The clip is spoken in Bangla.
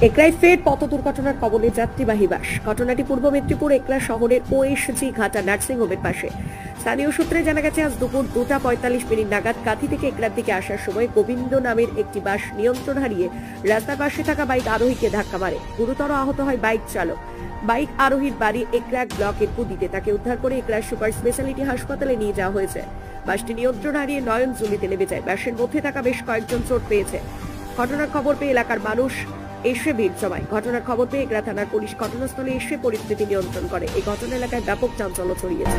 একরায় ফের পথ দুর্ঘটনার কবলে যাত্রীবাহী বাস। ঘটনাটি পূর্ব মেদিনীপুর একরা শহরের ওএসজি ঘাটা নার্সিংহোমের পাশে। স্থানীয় সূত্রে জানা গেছে, আজ দুপুর 2:45 নাগাদ কাঁথি থেকে একরার দিকে আসার সময় গোবিন্দ নামের একটি বাস নিয়ন্ত্রণ হারিয়ে রাস্তার পাশে থাকা বাইক আরোহীকে ধাক্কা মারে। গুরুতর আহত হয় বাইক চালক। বাইক আরোহীর বাড়ি একরা ব্লকের পুদিতে। তাকে উদ্ধার করে একরা সুপার স্পেশালিটি হাসপাতালে নিয়ে যাওয়া হয়েছে। বাসটি নিয়ন্ত্রণ হারিয়ে নয়নজলিতে নেমে যায়। বাসের মধ্যে থাকা বেশ কয়েকজন চোট পেয়েছে। ঘটনার খবর পেয়ে এলাকার মানুষ এসে ভিড় জমায়। ঘটনার খবর পেয়ে একরা থানার পুলিশ ঘটনাস্থলে এসে পরিস্থিতি নিয়ন্ত্রণ করে। এই ঘটনা এলাকায় ব্যাপক চাঞ্চল্য ছড়িয়েছে।